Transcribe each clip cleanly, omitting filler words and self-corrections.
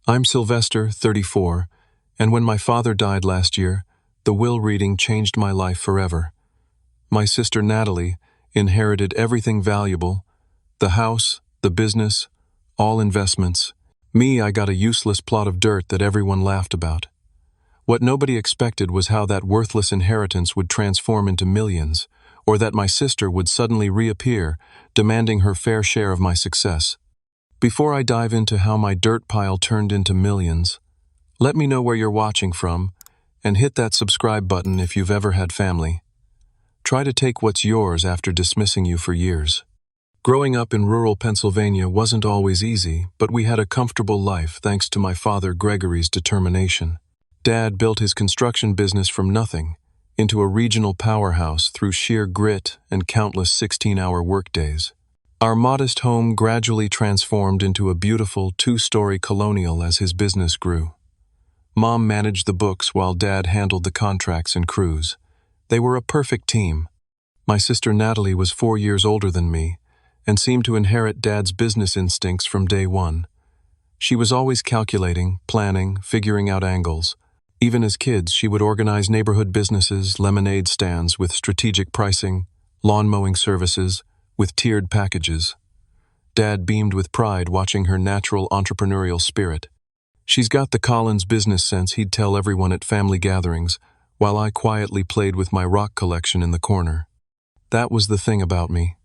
I'm Sylvester, 34, and when my father died last year, the will reading changed my life forever. My sister Natalie inherited everything valuable, the house, the business, all investments. Me, I got a useless plot of dirt that everyone laughed about. What nobody expected was how that worthless inheritance would transform into millions, or that my sister would suddenly reappear, demanding her fair share of my success. Before I dive into how my dirt pile turned into millions, let me know where you're watching from, and hit that subscribe button if you've ever had family. Try to take what's yours after dismissing you for years. Growing up in rural Pennsylvania wasn't always easy, but we had a comfortable life thanks to my father Gregory's determination. Dad built his construction business from nothing into a regional powerhouse through sheer grit and countless 16-hour workdays. Our modest home gradually transformed into a beautiful two-story colonial as his business grew. Mom managed the books while Dad handled the contracts and crews. They were a perfect team. My sister Natalie was 4 years older than me and seemed to inherit Dad's business instincts from day one. She was always calculating, planning, figuring out angles. Even as kids, she would organize neighborhood businesses, lemonade stands with strategic pricing, lawn mowing services with tiered packages. Dad beamed with pride watching her natural entrepreneurial spirit. "She's got the Collins business sense," he'd tell everyone at family gatherings, while I quietly played with my rock collection in the corner. That was the thing about me.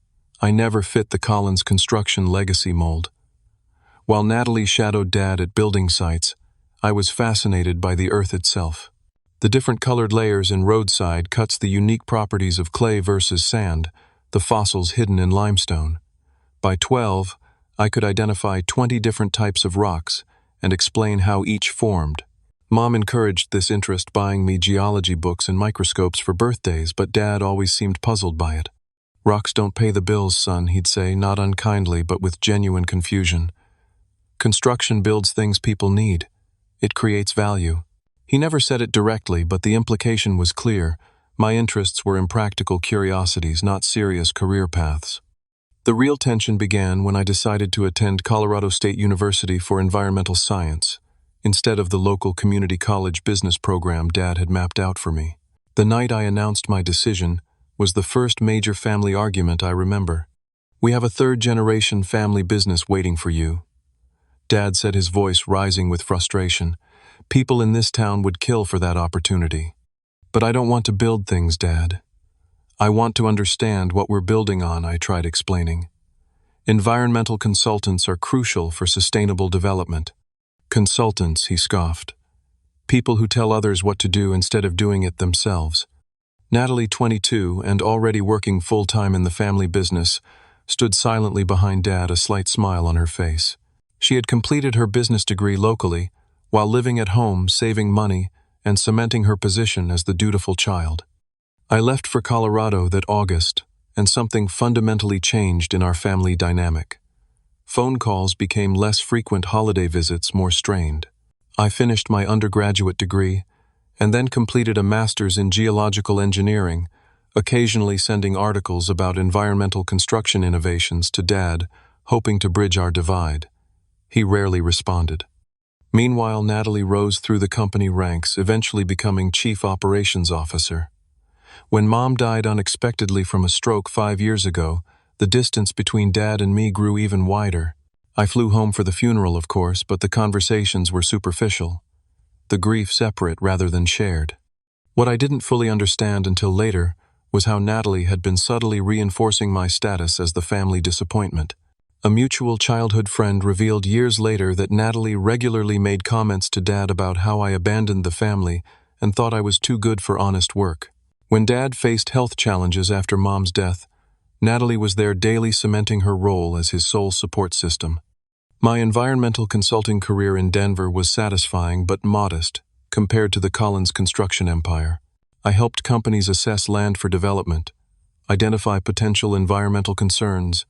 I never fit the Collins construction legacy mold. While Natalie shadowed Dad at building sites, I was fascinated by the earth itself. The different colored layers in roadside cuts, the unique properties of clay versus sand, the fossils hidden in limestone. By 12, I could identify 20 different types of rocks and explain how each formed. Mom encouraged this interest, buying me geology books and microscopes for birthdays, but Dad always seemed puzzled by it. "Rocks don't pay the bills, son," he'd say, not unkindly but with genuine confusion. "Construction builds things people need. It creates value." He never said it directly, but the implication was clear. My interests were impractical curiosities, not serious career paths. The real tension began when I decided to attend Colorado State University for environmental science, instead of the local community college business program Dad had mapped out for me. The night I announced my decision was the first major family argument I remember. "We have a third-generation family business waiting for you," Dad said, his voice rising with frustration. "People in this town would kill for that opportunity." "But I don't want to build things, Dad. I want to understand what we're building on," I tried explaining. "Environmental consultants are crucial for sustainable development." "Consultants," he scoffed. "People who tell others what to do instead of doing it themselves." Natalie, 22 and already working full-time in the family business, stood silently behind Dad, a slight smile on her face. She had completed her business degree locally, while living at home, saving money, and cementing her position as the dutiful child. I left for Colorado that August, and something fundamentally changed in our family dynamic. Phone calls became less frequent, holiday visits more strained. I finished my undergraduate degree, and then completed a master's in geological engineering, occasionally sending articles about environmental construction innovations to Dad, hoping to bridge our divide. He rarely responded. Meanwhile, Natalie rose through the company ranks, eventually becoming Chief Operations Officer. When Mom died unexpectedly from a stroke 5 years ago, the distance between Dad and me grew even wider. I flew home for the funeral, of course, but the conversations were superficial. The grief separate rather than shared. What I didn't fully understand until later was how Natalie had been subtly reinforcing my status as the family disappointment. A mutual childhood friend revealed years later that Natalie regularly made comments to Dad about how I abandoned the family and thought I was too good for honest work. When Dad faced health challenges after Mom's death, Natalie was there daily, cementing her role as his sole support system. My environmental consulting career in Denver was satisfying but modest compared to the Collins construction empire. I helped companies assess land for development, identify potential environmental concerns,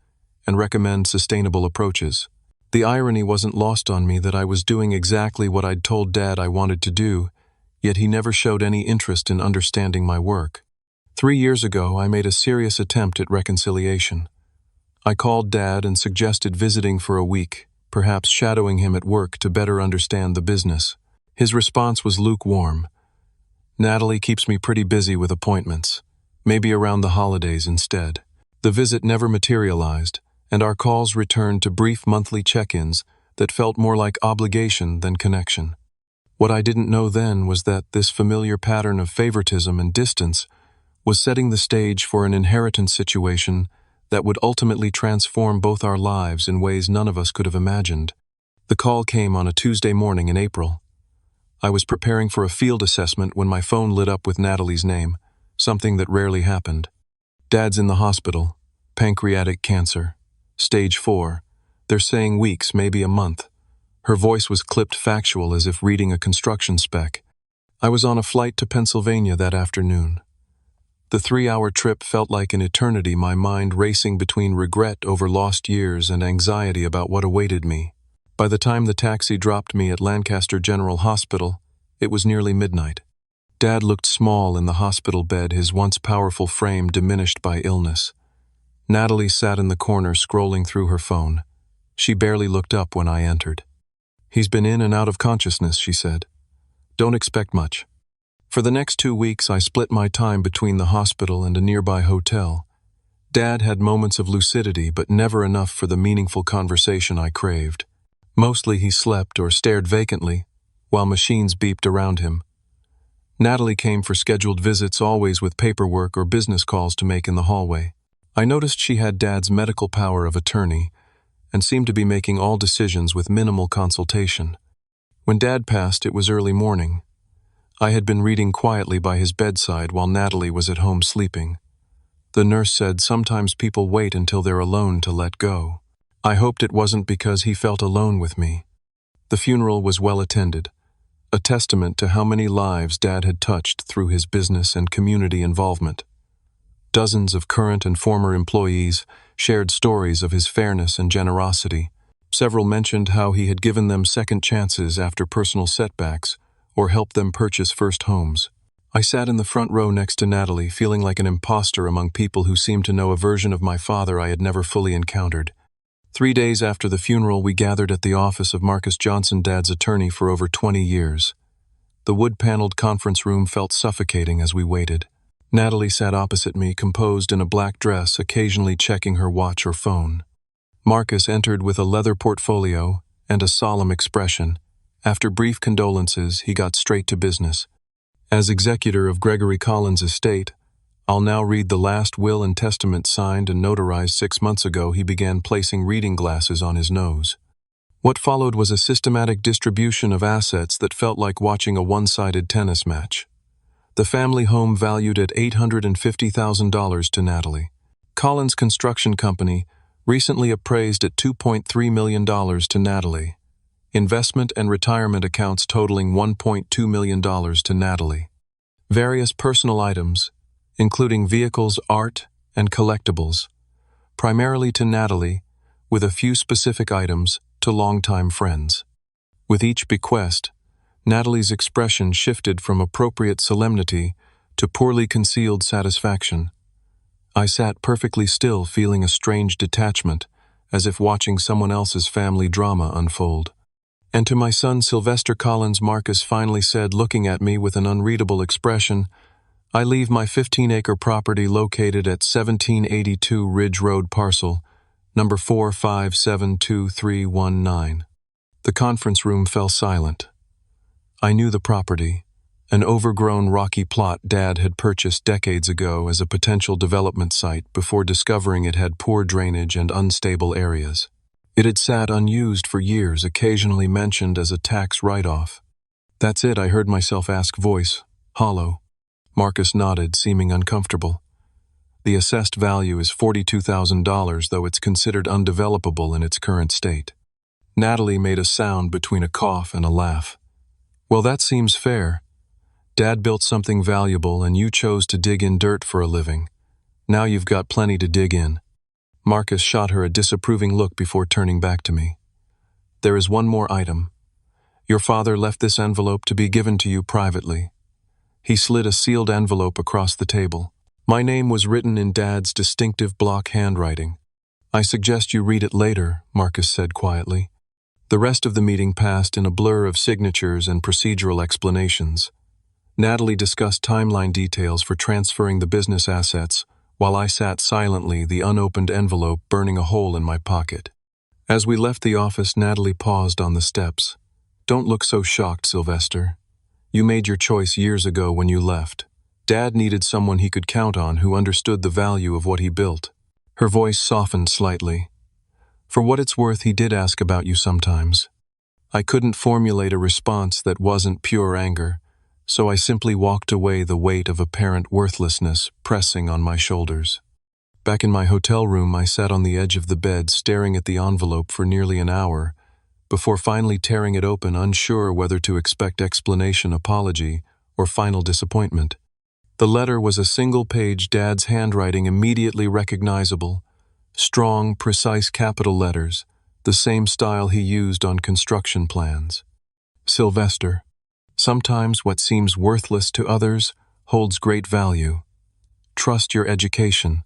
and recommend sustainable approaches. The irony wasn't lost on me that I was doing exactly what I'd told Dad I wanted to do, yet he never showed any interest in understanding my work. 3 years ago, I made a serious attempt at reconciliation. I called Dad and suggested visiting for a week, perhaps shadowing him at work to better understand the business. His response was lukewarm. "Natalie keeps me pretty busy with appointments. Maybe around the holidays instead." The visit never materialized, and our calls returned to brief monthly check-ins that felt more like obligation than connection. What I didn't know then was that this familiar pattern of favoritism and distance was setting the stage for an inheritance situation that would ultimately transform both our lives in ways none of us could have imagined. The call came on a Tuesday morning in April. I was preparing for a field assessment when my phone lit up with Natalie's name, something that rarely happened. "Dad's in the hospital. Pancreatic cancer. Stage 4. They're saying weeks, maybe a month." Her voice was clipped factual as if reading a construction spec. I was on a flight to Pennsylvania that afternoon. The 3-hour trip felt like an eternity, my mind racing between regret over lost years and anxiety about what awaited me. By the time the taxi dropped me at Lancaster General Hospital, it was nearly midnight. Dad looked small in the hospital bed, his once powerful frame diminished by illness. Natalie sat in the corner scrolling through her phone. She barely looked up when I entered. "He's been in and out of consciousness," she said. "Don't expect much." For the next 2 weeks, I split my time between the hospital and a nearby hotel. Dad had moments of lucidity, but never enough for the meaningful conversation I craved. Mostly he slept or stared vacantly, while machines beeped around him. Natalie came for scheduled visits, always with paperwork or business calls to make in the hallway. I noticed she had Dad's medical power of attorney and seemed to be making all decisions with minimal consultation. When Dad passed, it was early morning. I had been reading quietly by his bedside while Natalie was at home sleeping. The nurse said sometimes people wait until they're alone to let go. I hoped it wasn't because he felt alone with me. The funeral was well attended, a testament to how many lives Dad had touched through his business and community involvement. Dozens of current and former employees shared stories of his fairness and generosity. Several mentioned how he had given them second chances after personal setbacks or helped them purchase first homes. I sat in the front row next to Natalie, feeling like an imposter among people who seemed to know a version of my father I had never fully encountered. 3 days after the funeral, we gathered at the office of Marcus Johnson, Dad's attorney for over 20 years. The wood-paneled conference room felt suffocating as we waited. Natalie sat opposite me, composed in a black dress, occasionally checking her watch or phone. Marcus entered with a leather portfolio and a solemn expression. After brief condolences, he got straight to business. "As executor of Gregory Collins' estate, I'll now read the last will and testament signed and notarized 6 months ago." He began placing reading glasses on his nose. What followed was a systematic distribution of assets that felt like watching a one-sided tennis match. The family home valued at $850,000 to Natalie. Collins Construction Company, recently appraised at $2.3 million to Natalie. Investment and retirement accounts totaling $1.2 million to Natalie. Various personal items, including vehicles, art, and collectibles, primarily to Natalie, with a few specific items to longtime friends. With each bequest, Natalie's expression shifted from appropriate solemnity to poorly concealed satisfaction. I sat perfectly still, feeling a strange detachment, as if watching someone else's family drama unfold. "And to my son Sylvester Collins," Marcus finally said, looking at me with an unreadable expression, "I leave my 15-acre property located at 1782 Ridge Road, parcel number 4572319. The conference room fell silent. I knew the property, an overgrown rocky plot Dad had purchased decades ago as a potential development site before discovering it had poor drainage and unstable areas. It had sat unused for years, occasionally mentioned as a tax write-off. "That's it," I heard myself ask, voice hollow. Marcus nodded, seeming uncomfortable. "The assessed value is $42,000, though it's considered undevelopable in its current state." Natalie made a sound between a cough and a laugh. "Well, that seems fair. Dad built something valuable and you chose to dig in dirt for a living. Now you've got plenty to dig in." Marcus shot her a disapproving look before turning back to me. "There is one more item. Your father left this envelope to be given to you privately." He slid a sealed envelope across the table. My name was written in Dad's distinctive block handwriting. "I suggest you read it later," Marcus said quietly. The rest of the meeting passed in a blur of signatures and procedural explanations. Natalie discussed timeline details for transferring the business assets, while I sat silently, the unopened envelope burning a hole in my pocket. As we left the office, Natalie paused on the steps. "Don't look so shocked, Sylvester. You made your choice years ago when you left. Dad needed someone he could count on who understood the value of what he built." Her voice softened slightly. "For what it's worth, he did ask about you sometimes." I couldn't formulate a response that wasn't pure anger, so I simply walked away, the weight of apparent worthlessness pressing on my shoulders. Back in my hotel room, I sat on the edge of the bed, staring at the envelope for nearly an hour, before finally tearing it open, unsure whether to expect explanation, apology, or final disappointment. The letter was a single-page, Dad's handwriting immediately recognizable. Strong, precise capital letters, the same style he used on construction plans. "Sylvester, sometimes what seems worthless to others holds great value. Trust your education.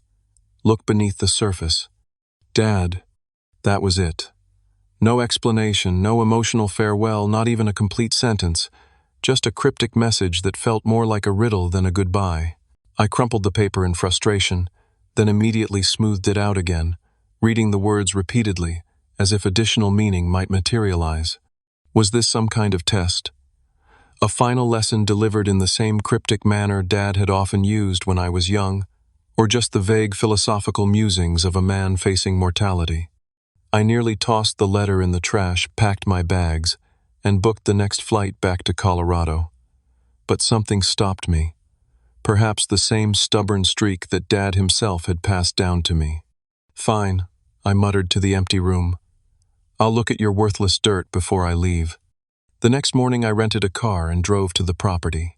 Look beneath the surface." Dad. That was it. No explanation, no emotional farewell, not even a complete sentence. Just a cryptic message that felt more like a riddle than a goodbye. I crumpled the paper in frustration, then immediately smoothed it out again, reading the words repeatedly, as if additional meaning might materialize. Was this some kind of test? A final lesson delivered in the same cryptic manner Dad had often used when I was young, or just the vague philosophical musings of a man facing mortality? I nearly tossed the letter in the trash, packed my bags, and booked the next flight back to Colorado. But something stopped me. Perhaps the same stubborn streak that Dad himself had passed down to me. "Fine," I muttered to the empty room. "I'll look at your worthless dirt before I leave." The next morning I rented a car and drove to the property.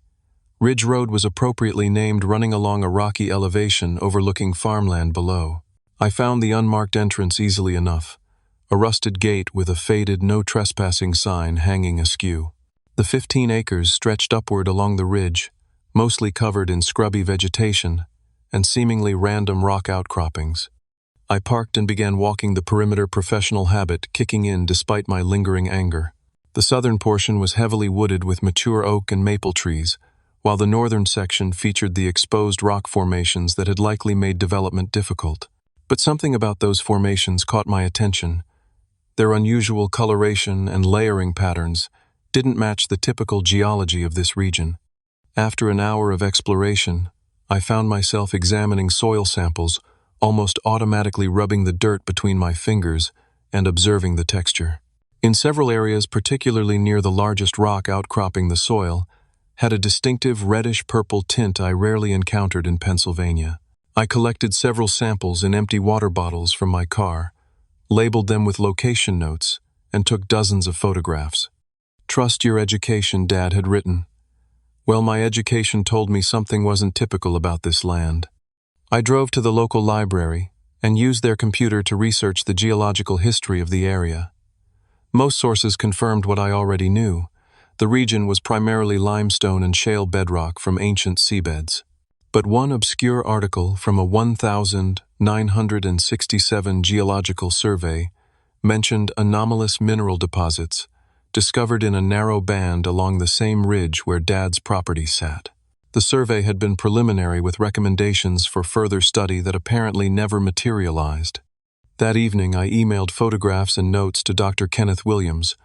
Ridge Road was appropriately named, running along a rocky elevation overlooking farmland below. I found the unmarked entrance easily enough, a rusted gate with a faded "no trespassing" sign hanging askew. The 15 acres stretched upward along the ridge, mostly covered in scrubby vegetation and seemingly random rock outcroppings. I parked and began walking the perimeter, professional habit kicking in despite my lingering anger. The southern portion was heavily wooded with mature oak and maple trees, while the northern section featured the exposed rock formations that had likely made development difficult. But something about those formations caught my attention. Their unusual coloration and layering patterns didn't match the typical geology of this region. After an hour of exploration, I found myself examining soil samples, almost automatically rubbing the dirt between my fingers and observing the texture. In several areas, particularly near the largest rock outcropping the soil, had a distinctive reddish-purple tint I rarely encountered in Pennsylvania. I collected several samples in empty water bottles from my car, labeled them with location notes, and took dozens of photographs. "Trust your education," Dad had written. Well, my education told me something wasn't typical about this land. I drove to the local library and used their computer to research the geological history of the area. Most sources confirmed what I already knew. The region was primarily limestone and shale bedrock from ancient seabeds. But one obscure article from a 1967 geological survey mentioned anomalous mineral deposits discovered in a narrow band along the same ridge where Dad's property sat. The survey had been preliminary, with recommendations for further study that apparently never materialized. That evening, I emailed photographs and notes to Dr. Kenneth Williams,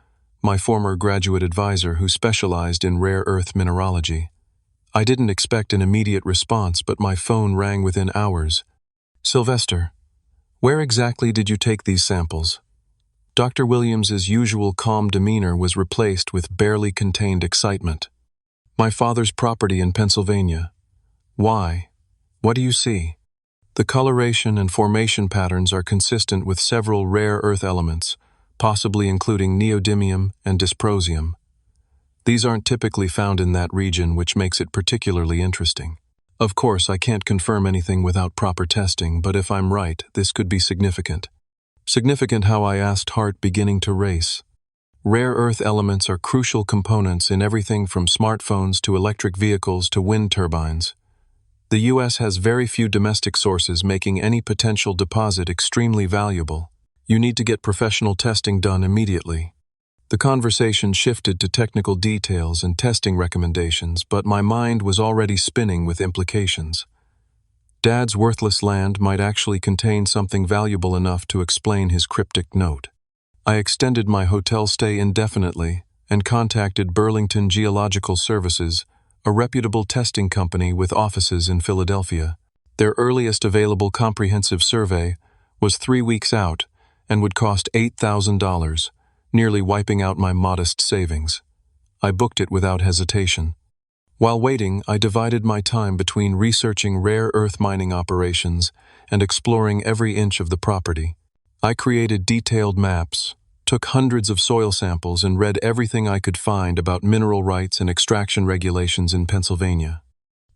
my former graduate advisor who specialized in rare earth mineralogy. I didn't expect an immediate response, but my phone rang within hours. "Sylvester, where exactly did you take these samples?" Dr. Williams's usual calm demeanor was replaced with barely contained excitement. "My father's property in Pennsylvania." "Why? What do you see?" "The coloration and formation patterns are consistent with several rare earth elements, possibly including neodymium and dysprosium. These aren't typically found in that region, which makes it particularly interesting. Of course, I can't confirm anything without proper testing, but if I'm right, this could be significant." Significant how? I asked, heart beginning to race. Rare earth elements are crucial components in everything from smartphones to electric vehicles to wind turbines. The U.S. has very few domestic sources, making any potential deposit extremely valuable. You need to get professional testing done immediately. The conversation shifted to technical details and testing recommendations, but my mind was already spinning with implications. Dad's worthless land might actually contain something valuable enough to explain his cryptic note. I extended my hotel stay indefinitely and contacted Burlington Geological Services, a reputable testing company with offices in Philadelphia. Their earliest available comprehensive survey was 3 weeks out and would cost $8,000, nearly wiping out my modest savings. I booked it without hesitation. While waiting, I divided my time between researching rare earth mining operations and exploring every inch of the property. I created detailed maps, took hundreds of soil samples, and read everything I could find about mineral rights and extraction regulations in Pennsylvania.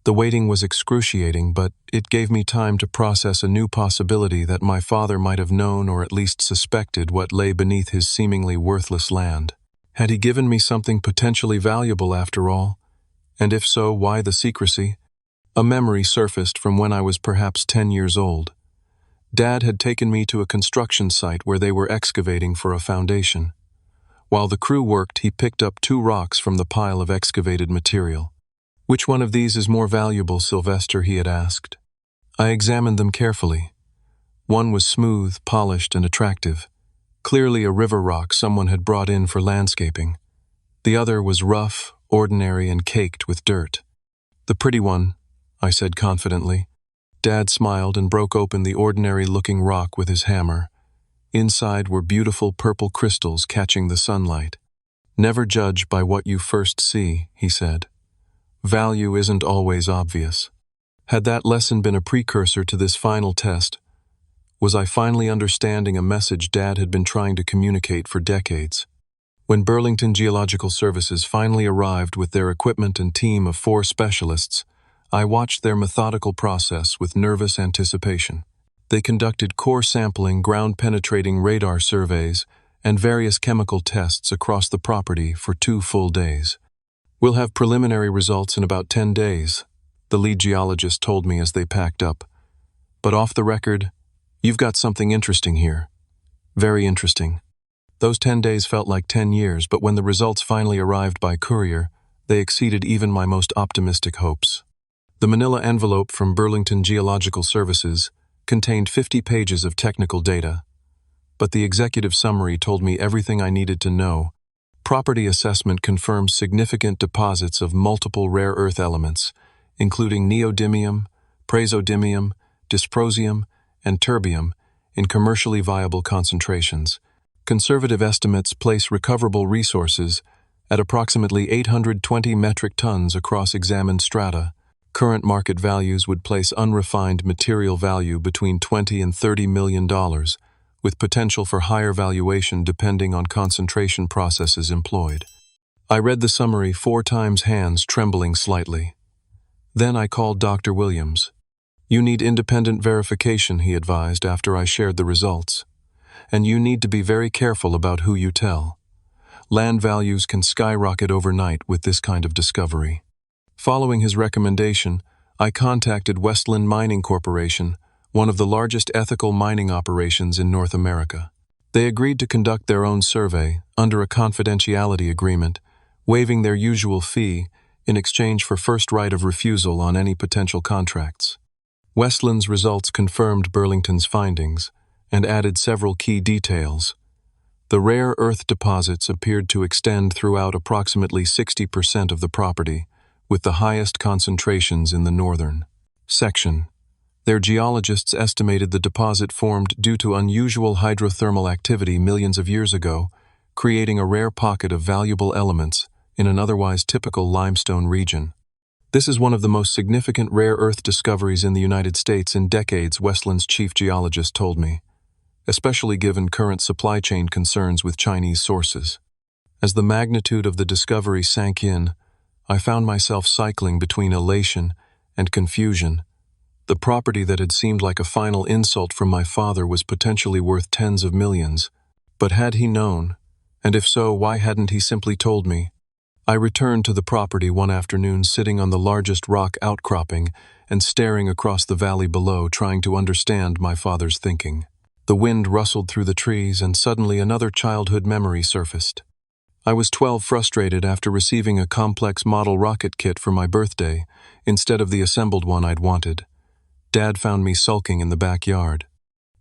The waiting was excruciating, but it gave me time to process a new possibility that my father might have known or at least suspected what lay beneath his seemingly worthless land. Had he given me something potentially valuable after all? And if so, why the secrecy? A memory surfaced from when I was perhaps 10 years old. Dad had taken me to a construction site where they were excavating for a foundation. While the crew worked, he picked up 2 rocks from the pile of excavated material. "Which one of these is more valuable, Sylvester?" he had asked. I examined them carefully. One was smooth, polished, and attractive, clearly a river rock someone had brought in for landscaping. The other was rough, ordinary, and caked with dirt. "The pretty one," I said confidently. Dad smiled and broke open the ordinary-looking rock with his hammer. Inside were beautiful purple crystals catching the sunlight. "Never judge by what you first see," he said. "Value isn't always obvious." Had that lesson been a precursor to this final test? Was I finally understanding a message Dad had been trying to communicate for decades? When Burlington Geological Services finally arrived with their equipment and team of 4 specialists, I watched their methodical process with nervous anticipation. They conducted core sampling, ground-penetrating radar surveys, and various chemical tests across the property for 2 full days. "We'll have preliminary results in about 10 days, the lead geologist told me as they packed up. "But off the record, you've got something interesting here. Very interesting." Those 10 days felt like 10 years, but when the results finally arrived by courier, they exceeded even my most optimistic hopes. The manila envelope from Burlington Geological Services contained 50 pages of technical data, but the executive summary told me everything I needed to know. Property assessment confirmed significant deposits of multiple rare earth elements, including neodymium, praseodymium, dysprosium, and terbium, in commercially viable concentrations. Conservative estimates place recoverable resources at approximately 820 metric tons across examined strata. Current market values would place unrefined material value between $20 and $30 million, with potential for higher valuation depending on concentration processes employed. I read the summary 4 times, hands trembling slightly. Then I called Dr. Williams. "You need independent verification," he advised after I shared the results. "And you need to be very careful about who you tell. Land values can skyrocket overnight with this kind of discovery." Following his recommendation, I contacted Westland Mining Corporation, one of the largest ethical mining operations in North America. They agreed to conduct their own survey under a confidentiality agreement, waiving their usual fee in exchange for first right of refusal on any potential contracts. Westland's results confirmed Burlington's findings and added several key details. The rare earth deposits appeared to extend throughout approximately 60% of the property, with the highest concentrations in the northern section. Their geologists estimated the deposit formed due to unusual hydrothermal activity millions of years ago, creating a rare pocket of valuable elements in an otherwise typical limestone region. "This is one of the most significant rare earth discoveries in the United States in decades," Westland's chief geologist told me, especially given current supply chain concerns with Chinese sources. As the magnitude of the discovery sank in, I found myself cycling between elation and confusion. The property that had seemed like a final insult from my father was potentially worth tens of millions. But had he known? And if so, why hadn't he simply told me? I returned to the property one afternoon, sitting on the largest rock outcropping and staring across the valley below, trying to understand my father's thinking. The wind rustled through the trees, and suddenly another childhood memory surfaced. I was 12, frustrated after receiving a complex model rocket kit for my birthday instead of the assembled one I'd wanted. Dad found me sulking in the backyard.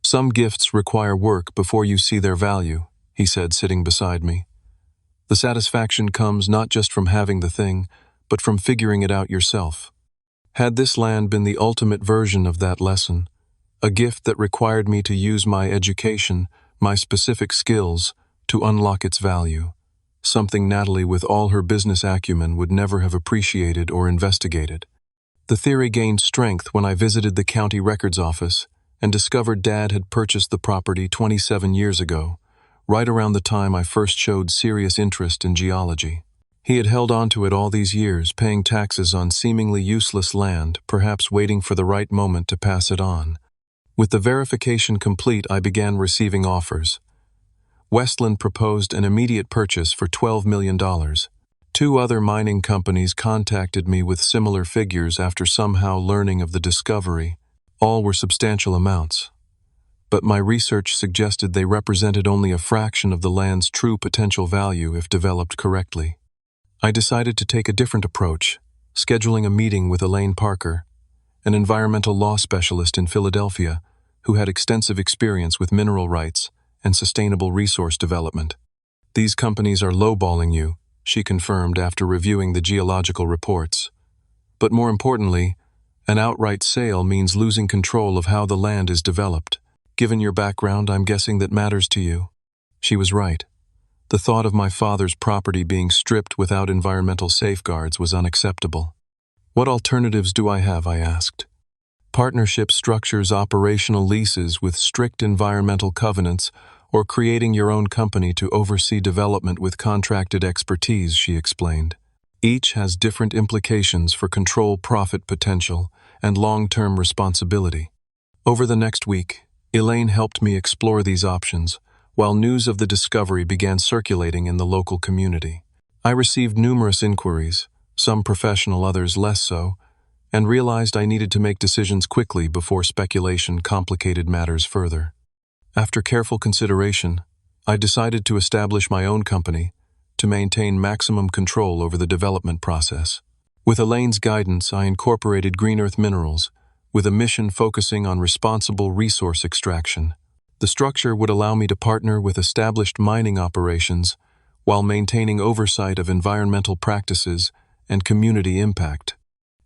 "Some gifts require work before you see their value," he said, sitting beside me. "The satisfaction comes not just from having the thing, but from figuring it out yourself." Had this land been the ultimate version of that lesson, a gift that required me to use my education, my specific skills, to unlock its value, something Natalie, with all her business acumen, would never have appreciated or investigated. The theory gained strength when I visited the county records office and discovered Dad had purchased the property 27 years ago, right around the time I first showed serious interest in geology. He had held on to it all these years, paying taxes on seemingly useless land, perhaps waiting for the right moment to pass it on. With the verification complete, I began receiving offers. Westland proposed an immediate purchase for $12 million. 2 other mining companies contacted me with similar figures after somehow learning of the discovery. All were substantial amounts. But my research suggested they represented only a fraction of the land's true potential value if developed correctly. I decided to take a different approach, scheduling a meeting with Elaine Parker, an environmental law specialist in Philadelphia who had extensive experience with mineral rights and sustainable resource development. "These companies are lowballing you," she confirmed after reviewing the geological reports. "But more importantly, an outright sale means losing control of how the land is developed. Given your background, I'm guessing that matters to you." She was right. The thought of my father's property being stripped without environmental safeguards was unacceptable. "What alternatives do I have?" I asked. "Partnership structures, operational leases with strict environmental covenants, or creating your own company to oversee development with contracted expertise," she explained. "Each has different implications for control, profit potential, and long-term responsibility." Over the next week, Elaine helped me explore these options, while news of the discovery began circulating in the local community. I received numerous inquiries, some professional, others less so, and realized I needed to make decisions quickly before speculation complicated matters further. After careful consideration, I decided to establish my own company to maintain maximum control over the development process. With Elaine's guidance, I incorporated Green Earth Minerals, with a mission focusing on responsible resource extraction. The structure would allow me to partner with established mining operations while maintaining oversight of environmental practices and community impact.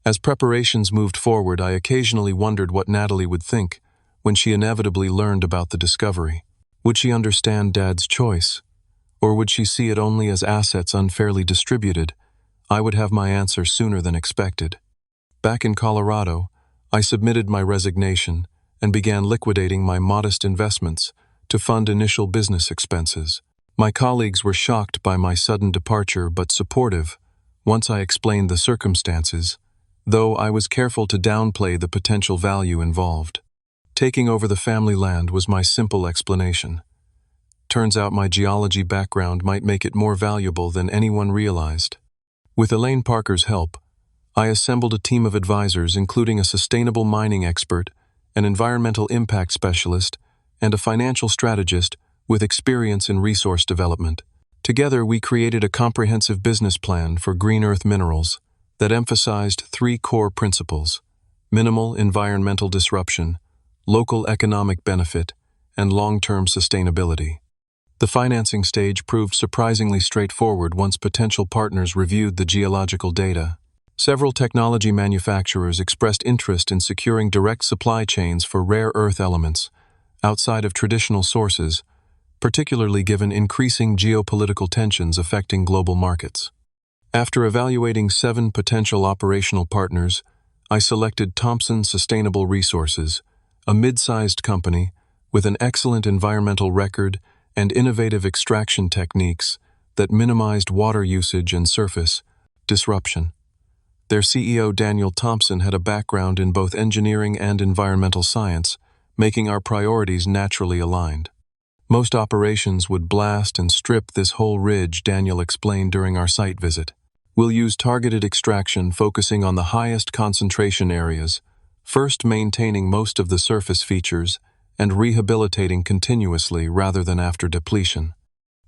As preparations moved forward, I occasionally wondered what Natalie would think when she inevitably learned about the discovery. Would she understand Dad's choice? Or would she see it only as assets unfairly distributed? I would have my answer sooner than expected. Back in Colorado, I submitted my resignation and began liquidating my modest investments to fund initial business expenses. My colleagues were shocked by my sudden departure but supportive once I explained the circumstances, though I was careful to downplay the potential value involved. Taking over the family land was my simple explanation. Turns out my geology background might make it more valuable than anyone realized. With Elaine Parker's help, I assembled a team of advisors including a sustainable mining expert, an environmental impact specialist, and a financial strategist with experience in resource development. Together, we created a comprehensive business plan for Green Earth Minerals that emphasized 3 core principles: minimal environmental disruption, local economic benefit, and long-term sustainability. The financing stage proved surprisingly straightforward once potential partners reviewed the geological data. Several technology manufacturers expressed interest in securing direct supply chains for rare earth elements outside of traditional sources, particularly given increasing geopolitical tensions affecting global markets. After evaluating 7 potential operational partners, I selected Thompson Sustainable Resources, a mid-sized company with an excellent environmental record and innovative extraction techniques that minimized water usage and surface disruption. Their CEO, Daniel Thompson, had a background in both engineering and environmental science, making our priorities naturally aligned. Most operations would blast and strip this whole ridge, Daniel explained during our site visit. We'll use targeted extraction focusing on the highest concentration areas, first maintaining most of the surface features and rehabilitating continuously rather than after depletion.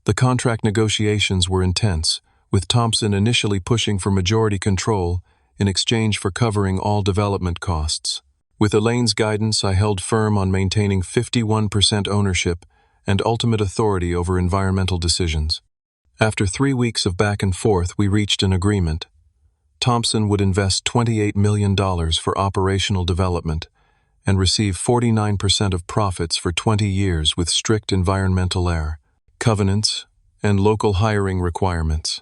The contract negotiations were intense, with Thompson initially pushing for majority control in exchange for covering all development costs. With Elaine's guidance, I held firm on maintaining 51% ownership and ultimate authority over environmental decisions. After 3 weeks of back and forth, we reached an agreement. Thompson would invest $28 million for operational development and receive 49% of profits for 20 years with strict environmental covenants, and local hiring requirements.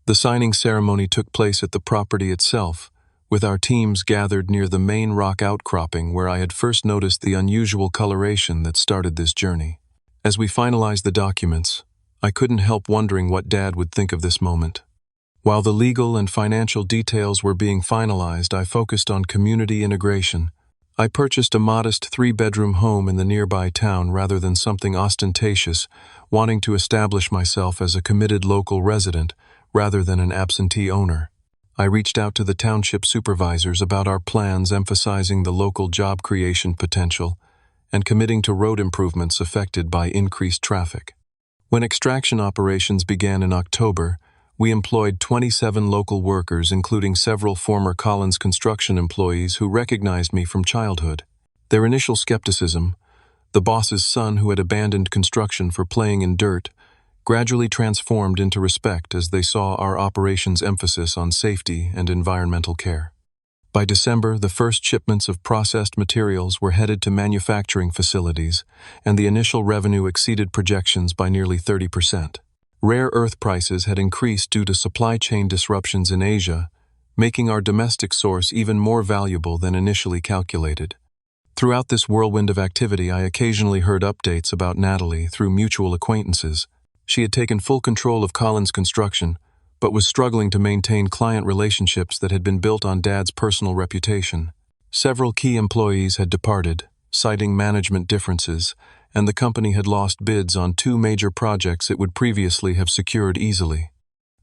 The signing ceremony took place at the property itself, with our teams gathered near the main rock outcropping where I had first noticed the unusual coloration that started this journey. As we finalized the documents, I couldn't help wondering what Dad would think of this moment. While the legal and financial details were being finalized, I focused on community integration. I purchased a modest 3-bedroom home in the nearby town rather than something ostentatious, wanting to establish myself as a committed local resident rather than an absentee owner. I reached out to the township supervisors about our plans, emphasizing the local job creation potential and committing to road improvements affected by increased traffic. When extraction operations began in October, we employed 27 local workers, including several former Collins Construction employees who recognized me from childhood. Their initial skepticism, the boss's son who had abandoned construction for playing in dirt, gradually transformed into respect as they saw our operations' emphasis on safety and environmental care. By December, the first shipments of processed materials were headed to manufacturing facilities, and the initial revenue exceeded projections by nearly 30%. Rare earth prices had increased due to supply chain disruptions in Asia, making our domestic source even more valuable than initially calculated. Throughout this whirlwind of activity, I occasionally heard updates about Natalie through mutual acquaintances. She had taken full control of Collins Construction, but was struggling to maintain client relationships that had been built on Dad's personal reputation. Several key employees had departed, citing management differences, and the company had lost bids on 2 major projects it would previously have secured easily.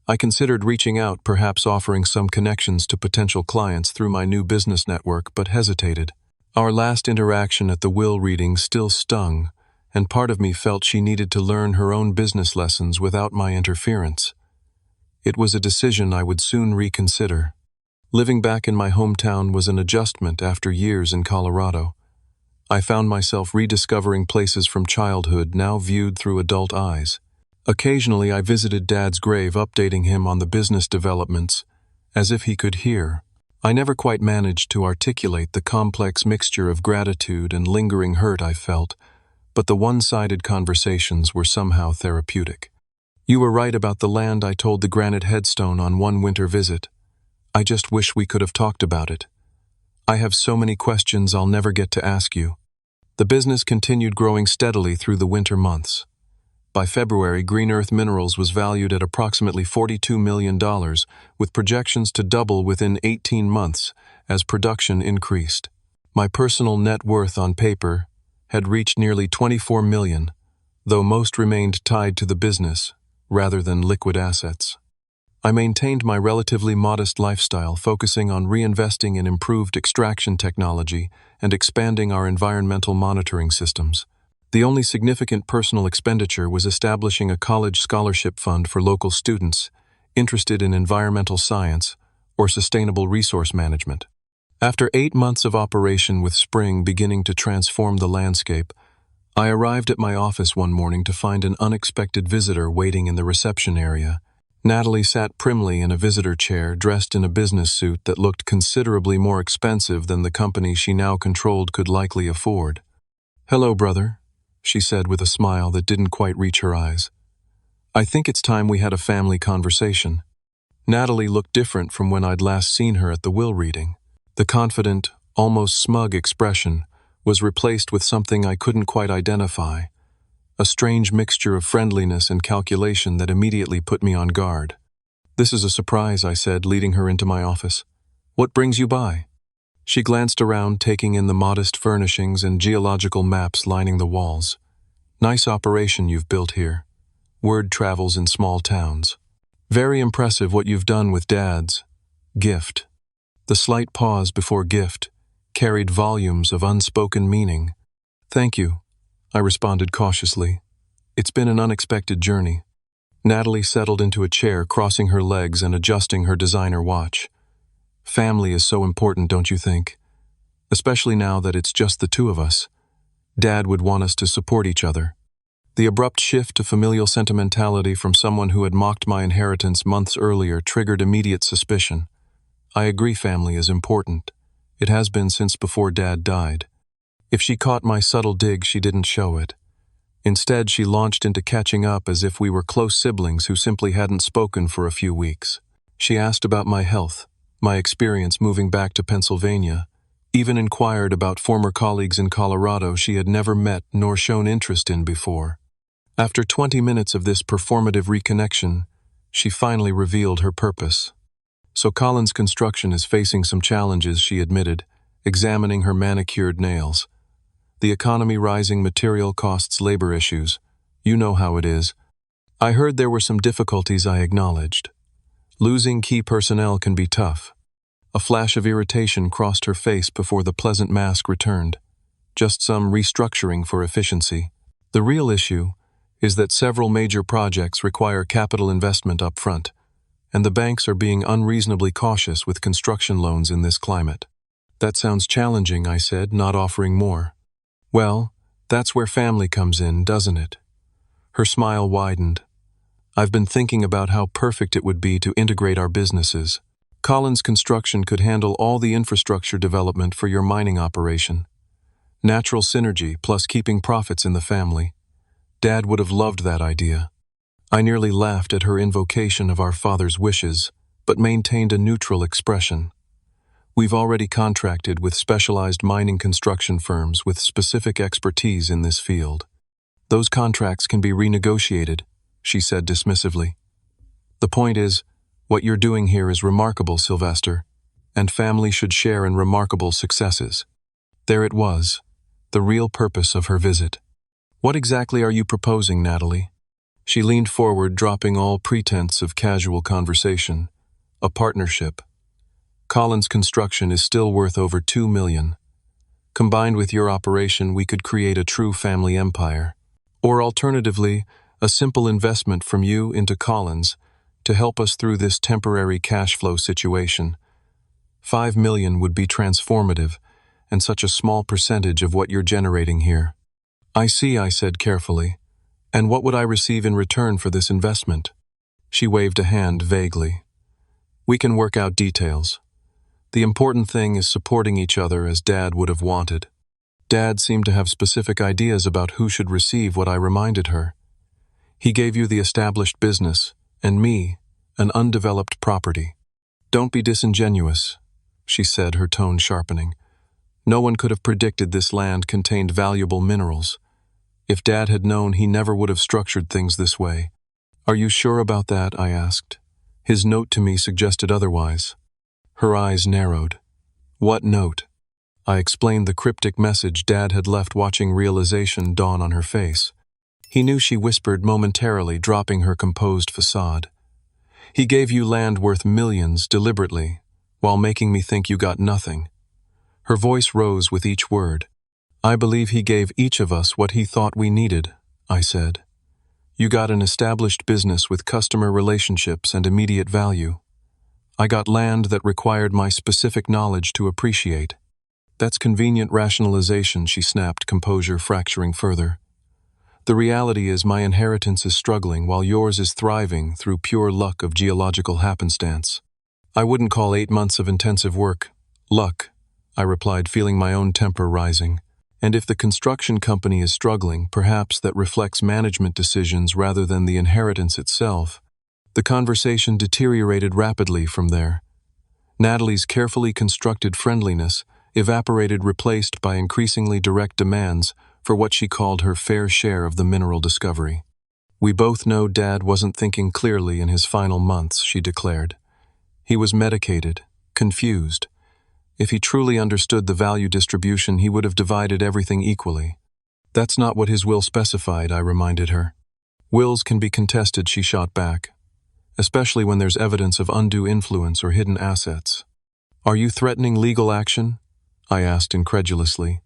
I considered reaching out, perhaps offering some connections to potential clients through my new business network, but hesitated. Our last interaction at the will reading still stung, and part of me felt she needed to learn her own business lessons without my interference. It was a decision I would soon reconsider. Living back in my hometown was an adjustment after years in Colorado. I found myself rediscovering places from childhood now viewed through adult eyes. Occasionally I visited Dad's grave, updating him on the business developments, as if he could hear. I never quite managed to articulate the complex mixture of gratitude and lingering hurt I felt, but the one-sided conversations were somehow therapeutic. "You were right about the land," I told the granite headstone on one winter visit. "I just wish we could have talked about it. I have so many questions I'll never get to ask you." The business continued growing steadily through the winter months. By February, Green Earth Minerals was valued at approximately $42 million, with projections to double within 18 months as production increased. My personal net worth on paper had reached nearly $24 million, though most remained tied to the business rather than liquid assets. I maintained my relatively modest lifestyle, focusing on reinvesting in improved extraction technology and expanding our environmental monitoring systems. The only significant personal expenditure was establishing a college scholarship fund for local students interested in environmental science or sustainable resource management. After 8 months of operation, with spring beginning to transform the landscape, I arrived at my office one morning to find an unexpected visitor waiting in the reception area. Natalie sat primly in a visitor chair, dressed in a business suit that looked considerably more expensive than the company she now controlled could likely afford. "Hello, brother," she said with a smile that didn't quite reach her eyes. "I think it's time we had a family conversation." Natalie looked different from when I'd last seen her at the will reading. The confident, almost smug expression was replaced with something I couldn't quite identify, a strange mixture of friendliness and calculation that immediately put me on guard. "This is a surprise," I said, leading her into my office. "What brings you by?" She glanced around, taking in the modest furnishings and geological maps lining the walls. "Nice operation you've built here. Word travels in small towns. Very impressive what you've done with Dad's gift." The slight pause before gift carried volumes of unspoken meaning. "Thank you," I responded cautiously. "It's been an unexpected journey." Natalie settled into a chair, crossing her legs and adjusting her designer watch. Family is so important, don't you think? Especially now that it's just the two of us. Dad would want us to support each other. The abrupt shift to familial sentimentality from someone who had mocked my inheritance months earlier triggered immediate suspicion. I agree, family is important. It has been since before Dad died. If she caught my subtle dig, she didn't show it. Instead, she launched into catching up as if we were close siblings who simply hadn't spoken for a few weeks. She asked about my health, my experience moving back to Pennsylvania, even inquired about former colleagues in Colorado she had never met nor shown interest in before. After 20 minutes of this performative reconnection, she finally revealed her purpose. So Collins Construction is facing some challenges, she admitted, examining her manicured nails. The economy, rising material costs, labor issues. You know how it is. I heard there were some difficulties, I acknowledged. Losing key personnel can be tough. A flash of irritation crossed her face before the pleasant mask returned. Just some restructuring for efficiency. The real issue is that several major projects require capital investment up front, and the banks are being unreasonably cautious with construction loans in this climate. That sounds challenging, I said, not offering more. Well, that's where family comes in, doesn't it? Her smile widened. I've been thinking about how perfect it would be to integrate our businesses. Collins Construction could handle all the infrastructure development for your mining operation. Natural synergy plus keeping profits in the family. Dad would have loved that idea. I nearly laughed at her invocation of our father's wishes, but maintained a neutral expression. We've already contracted with specialized mining construction firms with specific expertise in this field. Those contracts can be renegotiated, she said dismissively. The point is, what you're doing here is remarkable, Sylvester, and family should share in remarkable successes. There it was, the real purpose of her visit. What exactly are you proposing, Natalie? She leaned forward, dropping all pretense of casual conversation. A partnership. Collins Construction is still worth over $2 million. Combined with your operation, we could create a true family empire. Or alternatively, a simple investment from you into Collins to help us through this temporary cash flow situation. $5 million would be transformative, and such a small percentage of what you're generating here. I see, I said carefully. And what would I receive in return for this investment? She waved a hand vaguely. We can work out details. The important thing is supporting each other as Dad would have wanted. Dad seemed to have specific ideas about who should receive what, I reminded her. He gave you the established business, and me, an undeveloped property. Don't be disingenuous, she said, her tone sharpening. No one could have predicted this land contained valuable minerals. If Dad had known, he never would have structured things this way. Are you sure about that? I asked. His note to me suggested otherwise. Her eyes narrowed. What note? I explained the cryptic message Dad had left, watching realization dawn on her face. He knew, she whispered momentarily, dropping her composed facade. He gave you land worth millions deliberately, while making me think you got nothing. Her voice rose with each word. I believe he gave each of us what he thought we needed, I said. You got an established business with customer relationships and immediate value. I got land that required my specific knowledge to appreciate. That's convenient rationalization, she snapped, composure fracturing further. The reality is my inheritance is struggling while yours is thriving through pure luck of geological happenstance. I wouldn't call 8 months of intensive work luck, I replied, feeling my own temper rising. And if the construction company is struggling, perhaps that reflects management decisions rather than the inheritance itself. The conversation deteriorated rapidly from there. Natalie's carefully constructed friendliness evaporated, replaced by increasingly direct demands for what she called her fair share of the mineral discovery. We both know Dad wasn't thinking clearly in his final months, she declared. He was medicated, confused. If he truly understood the value distribution, he would have divided everything equally. That's not what his will specified, I reminded her. Wills can be contested, she shot back, especially when there's evidence of undue influence or hidden assets. Are you threatening legal action? I asked incredulously.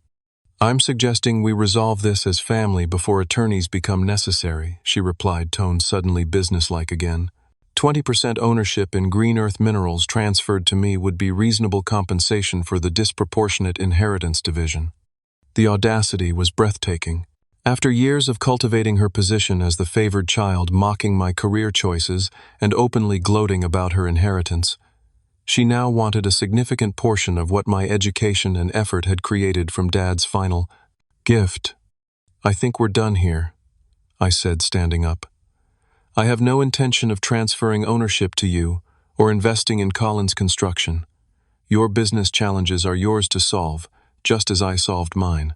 "I'm suggesting we resolve this as family before attorneys become necessary," she replied, tone suddenly businesslike again. 20% ownership in green earth minerals transferred to me would be reasonable compensation for the disproportionate inheritance division. The audacity was breathtaking. After years of cultivating her position as the favored child, mocking my career choices, and openly gloating about her inheritance, she now wanted a significant portion of what my education and effort had created from Dad's final gift. "I think we're done here," I said, standing up. "I have no intention of transferring ownership to you or investing in Collins Construction. Your business challenges are yours to solve, just as I solved mine."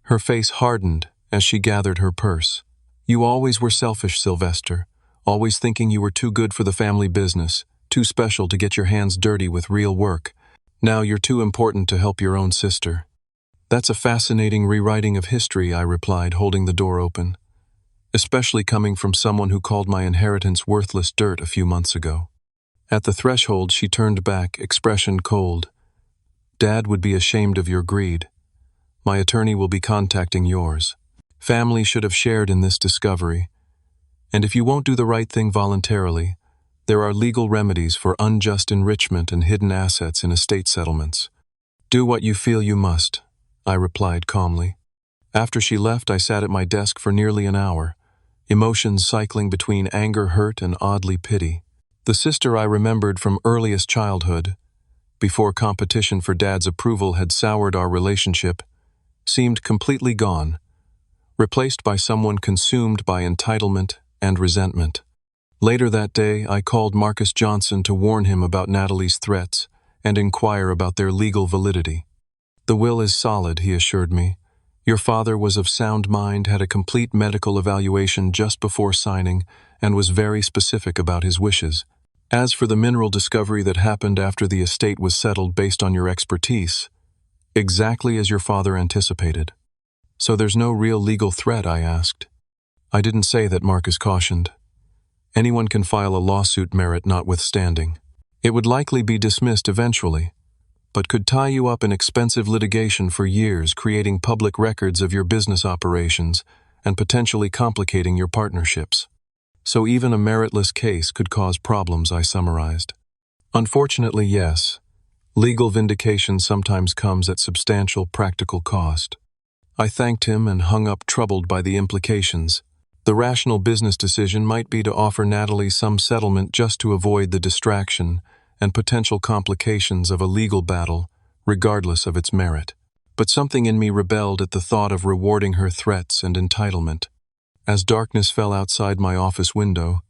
Her face hardened as she gathered her purse. "You always were selfish, Sylvester, always thinking you were too good for the family business, too special to get your hands dirty with real work. Now you're too important to help your own sister." "That's a fascinating rewriting of history," I replied, holding the door open, "especially coming from someone who called my inheritance worthless dirt a few months ago." At the threshold, she turned back, expression cold. "Dad would be ashamed of your greed. My attorney will be contacting yours. Family should have shared in this discovery. And if you won't do the right thing voluntarily, there are legal remedies for unjust enrichment and hidden assets in estate settlements. Do what you feel you must," I replied calmly. After she left, I sat at my desk for nearly an hour, emotions cycling between anger, hurt, and oddly pity. The sister I remembered from earliest childhood, before competition for Dad's approval had soured our relationship, seemed completely gone, replaced by someone consumed by entitlement and resentment. Later that day, I called Marcus Johnson to warn him about Natalie's threats and inquire about their legal validity. "The will is solid," he assured me. "Your father was of sound mind, had a complete medical evaluation just before signing, and was very specific about his wishes. As for the mineral discovery that happened after the estate was settled based on your expertise, exactly as your father anticipated." "So there's no real legal threat?" I asked. "I didn't say that," Marcus cautioned. "Anyone can file a lawsuit, merit notwithstanding. It would likely be dismissed eventually, but could tie you up in expensive litigation for years, creating public records of your business operations and potentially complicating your partnerships. So even a meritless case could cause problems," I summarized. "Unfortunately, yes. Legal vindication sometimes comes at substantial practical cost." I thanked him and hung up, troubled by the implications. The rational business decision might be to offer Natalie some settlement just to avoid the distraction and potential complications of a legal battle, regardless of its merit. But something in me rebelled at the thought of rewarding her threats and entitlement. As darkness fell outside my office window,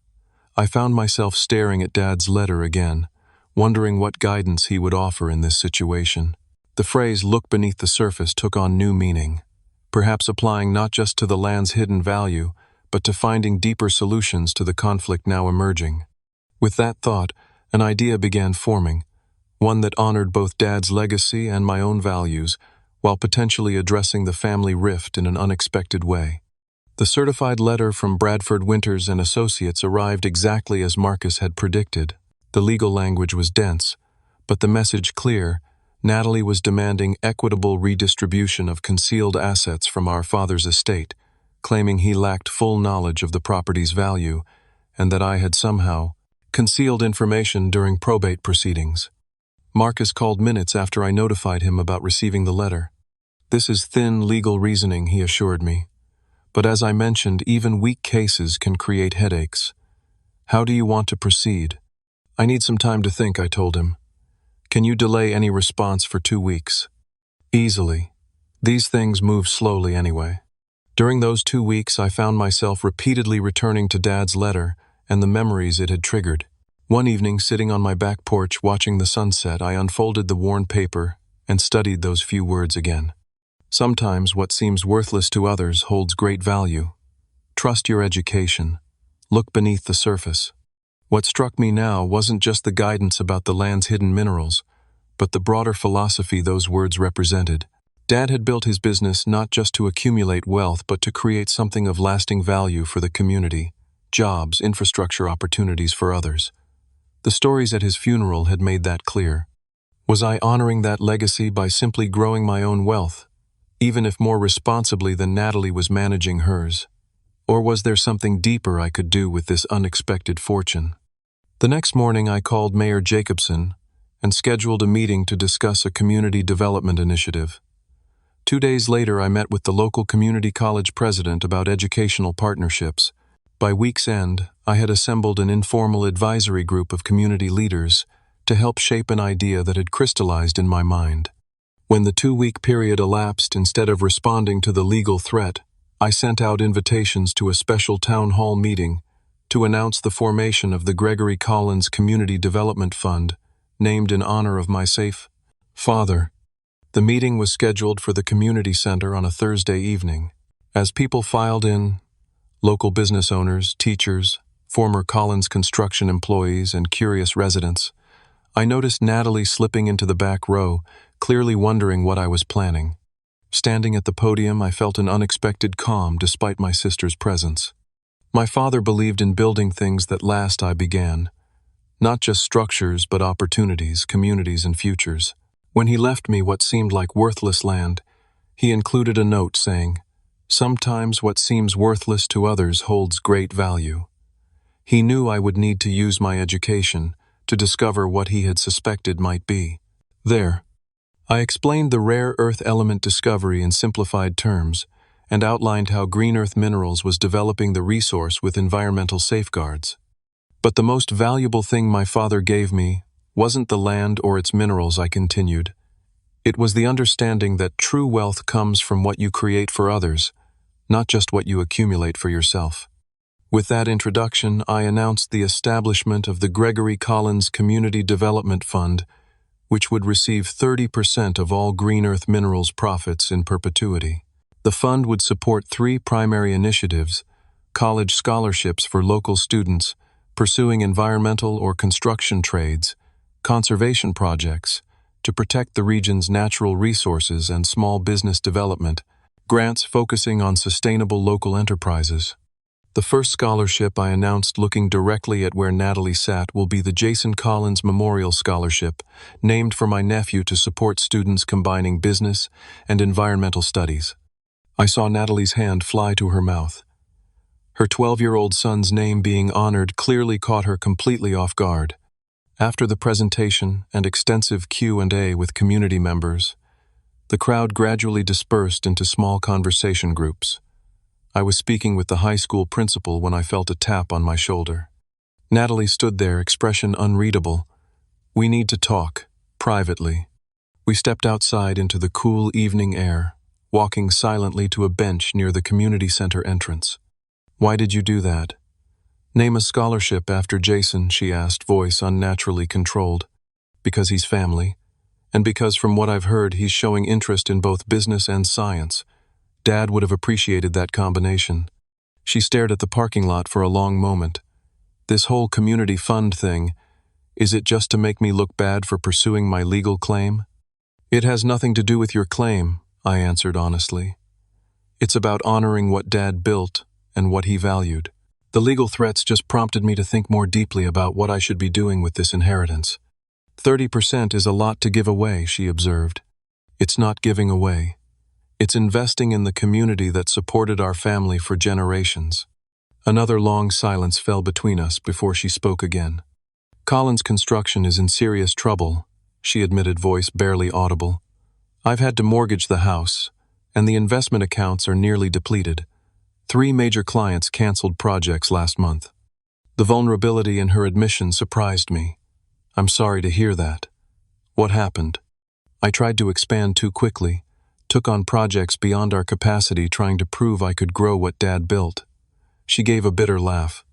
I found myself staring at Dad's letter again, wondering what guidance he would offer in this situation. The phrase "look beneath the surface" took on new meaning, perhaps applying not just to the land's hidden value, but to finding deeper solutions to the conflict now emerging. With that thought, an idea began forming, one that honored both Dad's legacy and my own values, while potentially addressing the family rift in an unexpected way. The certified letter from Bradford Winters and Associates arrived exactly as Marcus had predicted. The legal language was dense, but the message clear. Natalie was demanding equitable redistribution of concealed assets from our father's estate, claiming he lacked full knowledge of the property's value and that I had somehow concealed information during probate proceedings. Marcus called minutes after I notified him about receiving the letter. "This is thin legal reasoning," he assured me. "But as I mentioned, even weak cases can create headaches. How do you want to proceed?" "I need some time to think," I told him. "Can you delay any response for 2 weeks?" "Easily. These things move slowly anyway." During those 2 weeks, I found myself repeatedly returning to Dad's letter and the memories it had triggered. One evening, sitting on my back porch watching the sunset, I unfolded the worn paper and studied those few words again. "Sometimes what seems worthless to others holds great value. Trust your education. Look beneath the surface." What struck me now wasn't just the guidance about the land's hidden minerals, but the broader philosophy those words represented. Dad had built his business not just to accumulate wealth, but to create something of lasting value for the community, jobs, infrastructure opportunities for others. The stories at his funeral had made that clear. Was I honoring that legacy by simply growing my own wealth, even if more responsibly than Natalie was managing hers. Or was there something deeper I could do with this unexpected fortune? The next morning I called Mayor Jacobson and scheduled a meeting to discuss a community development initiative. 2 days later I met with the local community college president about educational partnerships. By week's end, I had assembled an informal advisory group of community leaders to help shape an idea that had crystallized in my mind. When the 2-week period elapsed, instead of responding to the legal threat, I sent out invitations to a special town hall meeting to announce the formation of the Gregory Collins Community Development Fund, named in honor of my safe father. The meeting was scheduled for the community center on a Thursday evening. As people filed in, local business owners, teachers, former Collins construction employees, and curious residents, I noticed Natalie slipping into the back row, clearly wondering what I was planning. Standing at the podium, I felt an unexpected calm despite my sister's presence. My father believed in building things that last. I began. Not just structures, but opportunities, communities, and futures. When he left me what seemed like worthless land, he included a note saying, "Sometimes what seems worthless to others holds great value." He knew I would need to use my education to discover what he had suspected might be there. I explained the rare earth element discovery in simplified terms and outlined how Green Earth Minerals was developing the resource with environmental safeguards. But the most valuable thing my father gave me wasn't the land or its minerals, I continued. It was the understanding that true wealth comes from what you create for others, not just what you accumulate for yourself. With that introduction, I announced the establishment of the Gregory Collins Community Development Fund, which would receive 30% of all Green Earth Minerals profits in perpetuity. The fund would support 3 primary initiatives: college scholarships for local students pursuing environmental or construction trades, conservation projects to protect the region's natural resources, and small business development, grants focusing on sustainable local enterprises. The first scholarship I announced, looking directly at where Natalie sat, will be the Jason Collins Memorial Scholarship, named for my nephew to support students combining business and environmental studies. I saw Natalie's hand fly to her mouth. Her 12-year-old son's name being honored clearly caught her completely off guard. After the presentation and extensive Q&A with community members, the crowd gradually dispersed into small conversation groups. I was speaking with the high school principal when I felt a tap on my shoulder. Natalie stood there, expression unreadable. "We need to talk, privately." We stepped outside into the cool evening air, walking silently to a bench near the community center entrance. "Why did you do that?" "Name a scholarship after Jason," she asked, voice unnaturally controlled. "Because he's family, and because from what I've heard he's showing interest in both business and science. Dad would have appreciated that combination." She stared at the parking lot for a long moment. "This whole community fund thing, is it just to make me look bad for pursuing my legal claim?" "It has nothing to do with your claim," I answered honestly. "It's about honoring what Dad built and what he valued. The legal threats just prompted me to think more deeply about what I should be doing with this inheritance." 30% is a lot to give away," she observed. "It's not giving away. It's investing in the community that supported our family for generations." Another long silence fell between us before she spoke again. "Collins Construction is in serious trouble," she admitted, voice barely audible. "I've had to mortgage the house, and the investment accounts are nearly depleted. 3 major clients canceled projects last month." The vulnerability in her admission surprised me. "I'm sorry to hear that. What happened?" I tried to expand too quickly, took on projects beyond our capacity, trying to prove I could grow what Dad built. She gave a bitter laugh.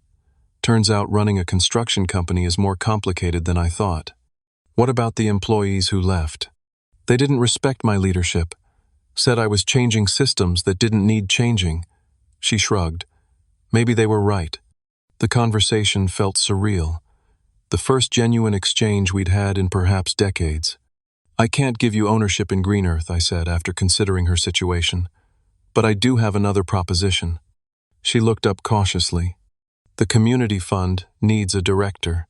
"Turns out running a construction company is more complicated than I thought." "What about the employees who left?" "They didn't respect my leadership, said I was changing systems that didn't need changing." She shrugged. "Maybe they were right." The conversation felt surreal, the first genuine exchange we'd had in perhaps decades. "I can't give you ownership in Green Earth," I said after considering her situation. "But I do have another proposition." She looked up cautiously. "The community fund needs a director.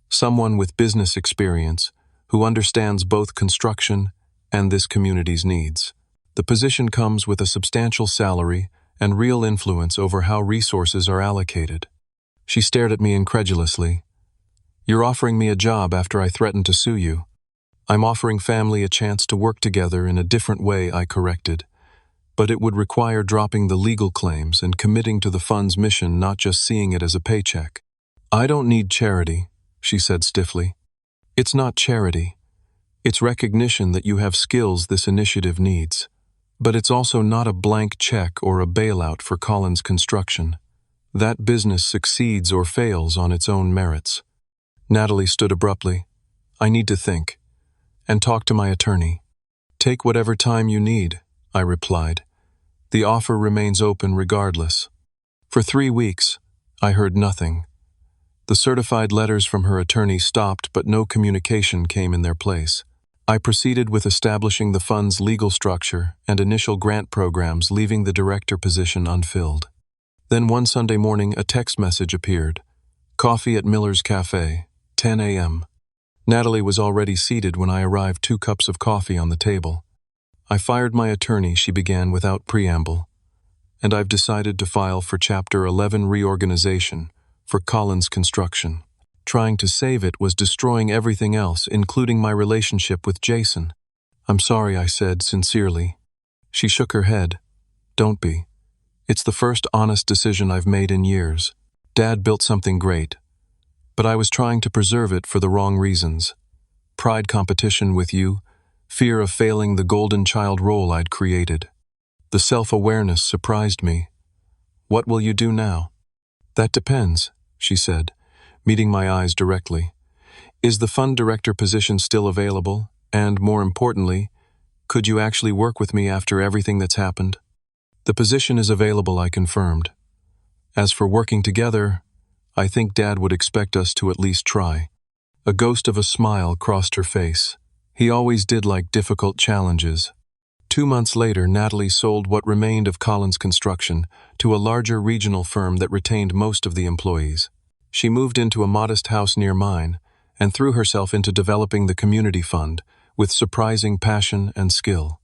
Someone with business experience who understands both construction and this community's needs." The position comes with a substantial salary and real influence over how resources are allocated. She stared at me incredulously. You're offering me a job after I threatened to sue you. I'm offering family a chance to work together in a different way, I corrected. But it would require dropping the legal claims and committing to the fund's mission, not just seeing it as a paycheck. I don't need charity, she said stiffly. It's not charity. It's recognition that you have skills this initiative needs. But it's also not a blank check or a bailout for Collins Construction. That business succeeds or fails on its own merits. Natalie stood abruptly. I need to think. And talk to my attorney. Take whatever time you need, I replied. The offer remains open regardless. For 3 weeks, I heard nothing. The certified letters from her attorney stopped, but no communication came in their place. I proceeded with establishing the fund's legal structure and initial grant programs, leaving the director position unfilled. Then one Sunday morning, a text message appeared. Coffee at Miller's Cafe, 10 a.m. Natalie was already seated when I arrived, 2 cups of coffee on the table. I fired my attorney, she began without preamble. And I've decided to file for Chapter 11 reorganization for Collins Construction. Trying to save it was destroying everything else, including my relationship with Jason. I'm sorry, I said sincerely. She shook her head. Don't be. It's the first honest decision I've made in years. Dad built something great, but I was trying to preserve it for the wrong reasons. Pride competition with you, fear of failing the golden child role I'd created. The self-awareness surprised me. What will you do now? That depends, she said, meeting my eyes directly. Is the fund director position still available? And more importantly, could you actually work with me after everything that's happened? The position is available, I confirmed. As for working together, I think Dad would expect us to at least try. A ghost of a smile crossed her face. He always did like difficult challenges. 2 months later, Natalie sold what remained of Collins Construction to a larger regional firm that retained most of the employees. She moved into a modest house near mine and threw herself into developing the community fund with surprising passion and skill.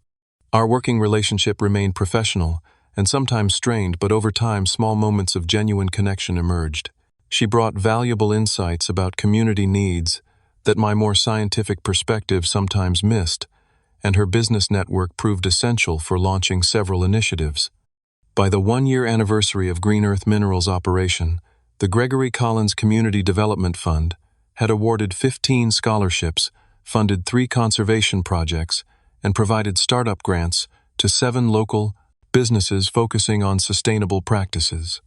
Our working relationship remained professional and sometimes strained, but over time small moments of genuine connection emerged. She brought valuable insights about community needs that my more scientific perspective sometimes missed, and her business network proved essential for launching several initiatives. By the 1-year anniversary of Green Earth Minerals' operation, the Gregory Collins Community Development Fund had awarded 15 scholarships, funded 3 conservation projects, and provided startup grants to 7 local businesses focusing on sustainable practices.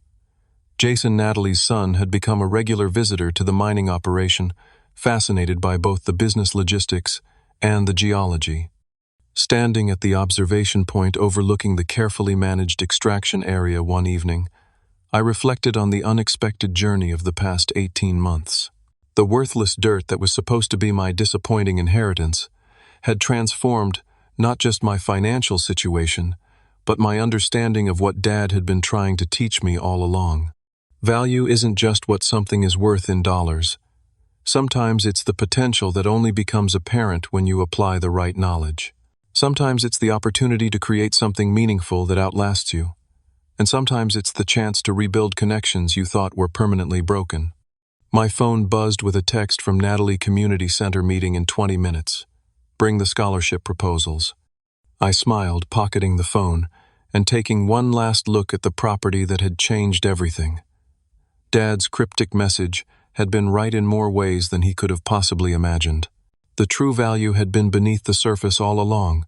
Jason, Natalie's son, had become a regular visitor to the mining operation, fascinated by both the business logistics and the geology. Standing at the observation point overlooking the carefully managed extraction area one evening, I reflected on the unexpected journey of the past 18 months. The worthless dirt that was supposed to be my disappointing inheritance had transformed not just my financial situation, but my understanding of what Dad had been trying to teach me all along. Value isn't just what something is worth in dollars. Sometimes it's the potential that only becomes apparent when you apply the right knowledge. Sometimes it's the opportunity to create something meaningful that outlasts you. And sometimes it's the chance to rebuild connections you thought were permanently broken. My phone buzzed with a text from Natalie Community Center meeting in 20 minutes. Bring the scholarship proposals. I smiled, pocketing the phone, and taking one last look at the property that had changed everything. Dad's cryptic message had been right in more ways than he could have possibly imagined. The true value had been beneath the surface all along,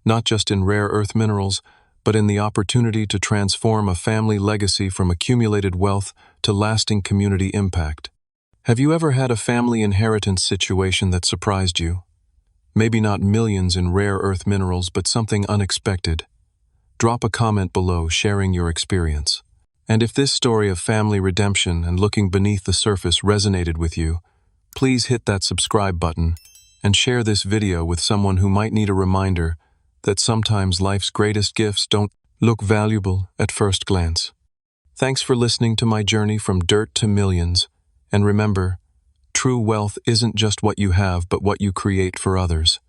not just in rare earth minerals, but in the opportunity to transform a family legacy from accumulated wealth to lasting community impact. Have you ever had a family inheritance situation that surprised you? Maybe not millions in rare earth minerals, but something unexpected. Drop a comment below sharing your experience. And if this story of family redemption and looking beneath the surface resonated with you, please hit that subscribe button and share this video with someone who might need a reminder that sometimes life's greatest gifts don't look valuable at first glance. Thanks for listening to my journey from dirt to millions, and remember, true wealth isn't just what you have but what you create for others.